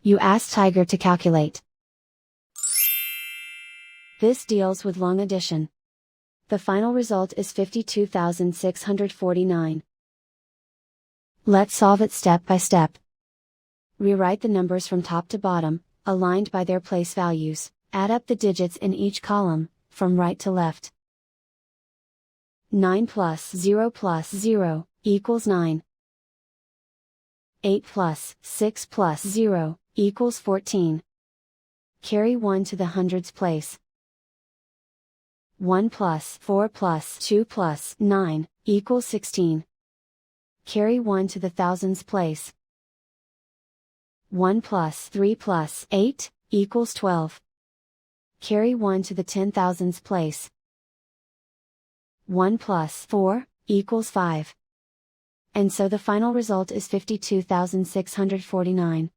You ask Tiger to calculate. This deals with long addition. The final result is 52,649. Let's solve it step by step. Rewrite the numbers from top to bottom, aligned by their place values. Add up the digits in each column, from right to left. 9 plus 0 equals 9. 8 plus 6 plus 0 equals 14. Carry 1 to the hundreds place. 1 plus 4 plus 2 plus 9 equals 16. Carry 1 to the thousands place. 1 plus 3 plus 8 equals 12. Carry 1 to the 10,000s place. 1 plus 4 equals 5. And so the final result is 52,649.